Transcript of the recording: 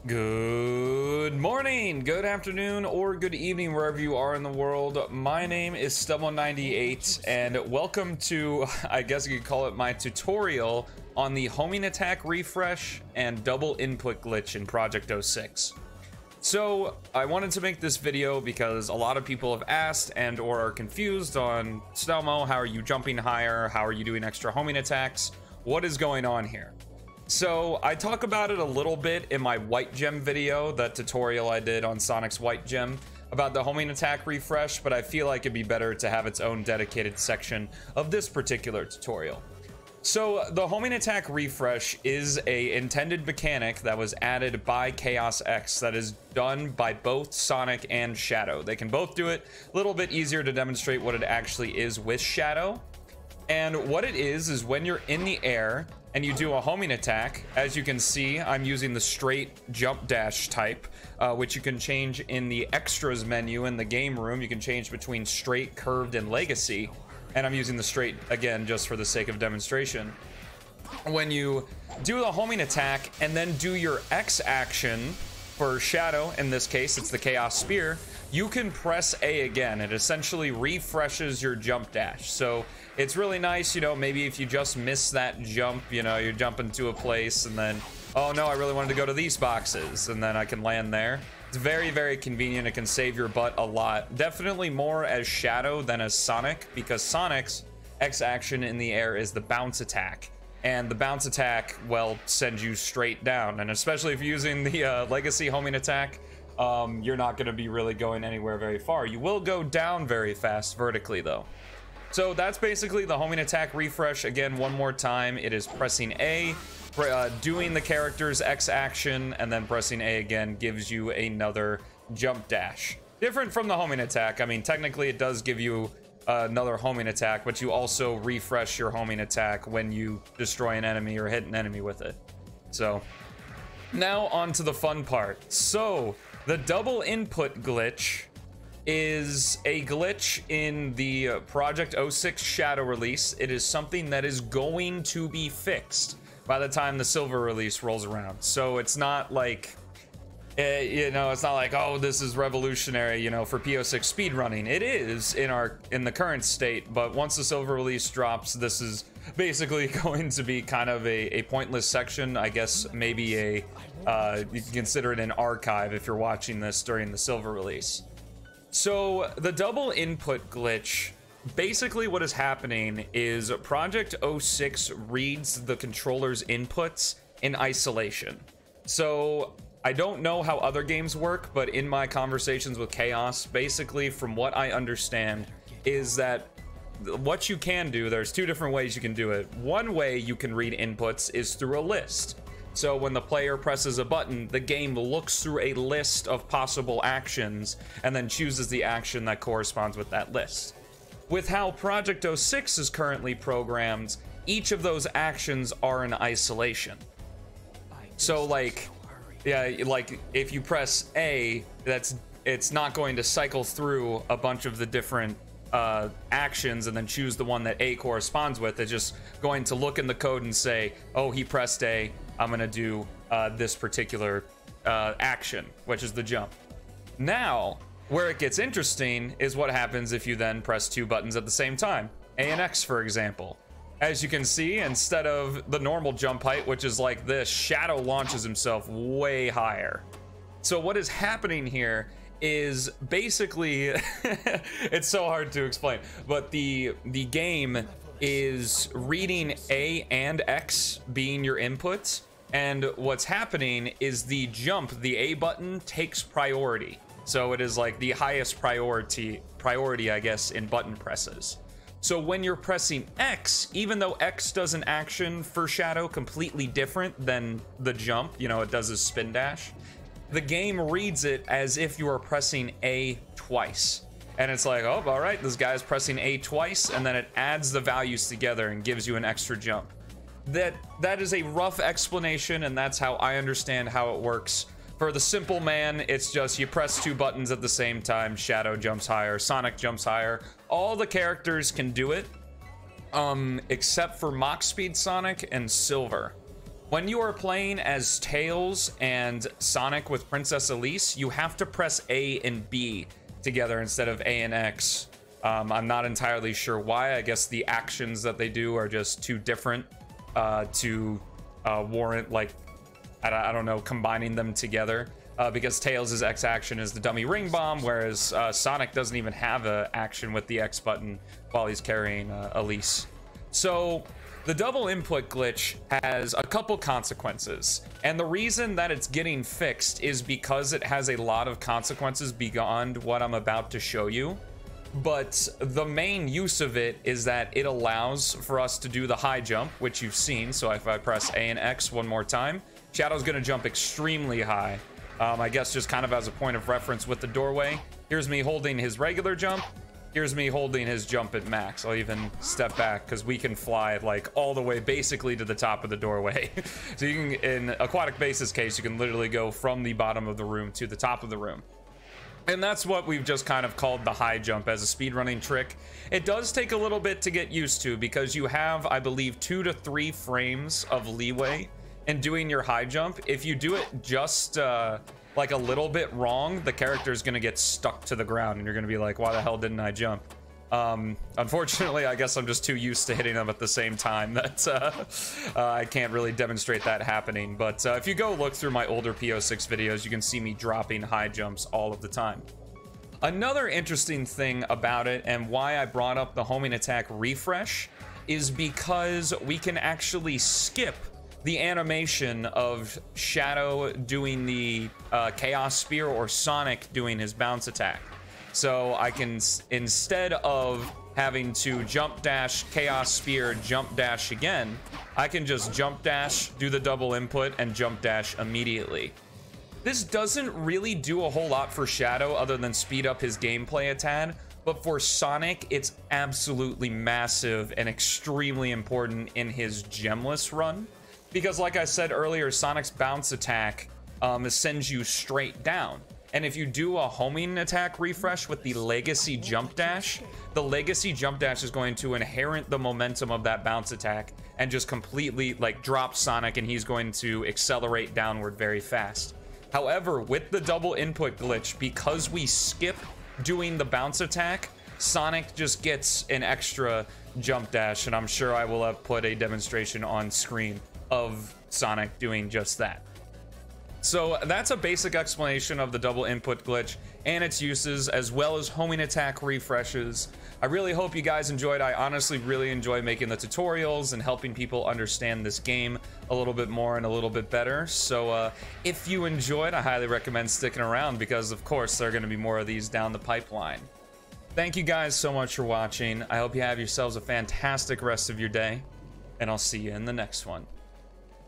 Good morning, good afternoon, or good evening, wherever you are in the world. My name is Stubble98, and welcome to, I guess you could call it my tutorial on the homing attack refresh and double input glitch in Project 06. So, I wanted to make this video because a lot of people have asked and or are confused on, Stelmo, how are you jumping higher? How are you doing extra homing attacks? What is going on here? So I talk about it a little bit in my white gem video, that tutorial I did on Sonic's white gem about the homing attack refresh, but I feel like it'd be better to have its own dedicated section of this particular tutorial. So the homing attack refresh is a intended mechanic that was added by P06's that is done by both Sonic and Shadow. They can both do it. A little bit easier to demonstrate what it actually is with Shadow. And what it is when you're in the air and you do a homing attack. As you can see, I'm using the straight jump dash type, which you can change in the extras menu in the game room. You can change between straight, curved, and legacy. And I'm using the straight again just for the sake of demonstration. When you do the homing attack and then do your X action for Shadow, in this case it's the Chaos Spear, you can press A again. It essentially refreshes your jump dash. So it's really nice, you know, maybe if you just miss that jump, you know, you're jumping to a place and then, oh no, I really wanted to go to these boxes, and then I can land there. It's very, very convenient. It can save your butt a lot. Definitely more as Shadow than as Sonic, because Sonic's X action in the air is the bounce attack. And the bounce attack, well, sends you straight down. And especially if you're using the legacy homing attack, you're not going to be really going anywhere very far. You will go down very fast vertically, though. So that's basically the homing attack refresh. Again, one more time, it is pressing A, doing the character's X action, and then pressing A again gives you another jump dash. Different from the homing attack. I mean, technically it does give you another homing attack, but you also refresh your homing attack when you destroy an enemy or hit an enemy with it. So now on to the fun part. So the double input glitch is a glitch in the Project 06 Shadow release. It is something that is going to be fixed by the time the Silver release rolls around. So it's not like, you know, it's not like, oh, this is revolutionary, you know, for P06 speedrunning. It is in the current state, but once the Silver release drops, this is basically going to be kind of a pointless section. I guess maybe you can consider it an archive if you're watching this during the Silver release. So the double input glitch, basically what is happening is Project 06 reads the controller's inputs in isolation. So I don't know how other games work, but in my conversations with Chaos, basically from what I understand is that what you can do, there's two different ways you can do it. One way you can read inputs is through a list. So when the player presses a button, the game looks through a list of possible actions and then chooses the action that corresponds with that list. With how Project 06 is currently programmed, each of those actions are in isolation. So like, yeah, like if you press A, it's not going to cycle through a bunch of the different actions and then choose the one that A corresponds with. It's just going to look in the code and say, oh, he pressed A, I'm gonna do this particular action, which is the jump. Now, where it gets interesting is what happens if you then press two buttons at the same time. A and X, for example. As you can see, instead of the normal jump height, which is like this, Shadow launches himself way higher. So what is happening here is basically, it's so hard to explain, but the game is reading A and X being your inputs, and what's happening is the jump, the A button, takes priority. So it is like the highest priority, I guess, in button presses. So when you're pressing X, even though X does an action for Shadow completely different than the jump, you know, it does a spin dash, the game reads it as if you are pressing A twice. And it's like, oh, all right, this guy's pressing A twice, and then it adds the values together and gives you an extra jump. That is a rough explanation, and that's how I understand how it works. For the simple man, it's just you press two buttons at the same time, Shadow jumps higher, Sonic jumps higher. All the characters can do it, except for Mach Speed Sonic and Silver. When you are playing as Tails and Sonic with Princess Elise, you have to press A and B together instead of A and X. I'm not entirely sure why. I guess the actions that they do are just too different to warrant, like, I don't know, combining them together. Because Tails' X action is the dummy ring bomb, whereas Sonic doesn't even have an action with the X button while he's carrying Elise. So the double input glitch has a couple consequences, and the reason that it's getting fixed is because it has a lot of consequences beyond what I'm about to show you. But the main use of it is that it allows for us to do the high jump, which you've seen. So if I press A and X one more time, Shadow's gonna jump extremely high. I guess just kind of as a point of reference with the doorway. Here's me holding his regular jump. Here's me holding his jump at max. I'll even step back because we can fly like all the way basically to the top of the doorway. So you can, in Aquatic Base's case, you can literally go from the bottom of the room to the top of the room. And that's what we've just kind of called the high jump as a speedrunning trick. It does take a little bit to get used to because you have, I believe, 2 to 3 frames of leeway in doing your high jump. If you do it just like a little bit wrong, the character is going to get stuck to the ground and you're going to be like, why the hell didn't I jump? Unfortunately, I guess I'm just too used to hitting them at the same time that I can't really demonstrate that happening. But if you go look through my older P06 videos, you can see me dropping high jumps all of the time. Another interesting thing about it, and why I brought up the homing attack refresh, is because we can actually skip the animation of Shadow doing the Chaos Spear or Sonic doing his bounce attack. So I can, instead of having to jump dash, Chaos Spear, jump dash again, I can just jump dash, do the double input, and jump dash immediately. This doesn't really do a whole lot for Shadow other than speed up his gameplay a tad, but for Sonic, it's absolutely massive and extremely important in his gemless run. Because like I said earlier, Sonic's bounce attack sends you straight down. And if you do a homing attack refresh with the legacy jump dash, the legacy jump dash is going to inherit the momentum of that bounce attack and just completely like drop Sonic, and he's going to accelerate downward very fast. However, with the double input glitch, because we skip doing the bounce attack, Sonic just gets an extra jump dash, and I'm sure I will have put a demonstration on screen of Sonic doing just that. So that's a basic explanation of the double input glitch and its uses, as well as homing attack refreshes. I really hope you guys enjoyed. I honestly really enjoy making the tutorials and helping people understand this game a little bit more and a little bit better. So if you enjoyed, I highly recommend sticking around because, of course, there are going to be more of these down the pipeline. Thank you guys so much for watching. I hope you have yourselves a fantastic rest of your day, and I'll see you in the next one.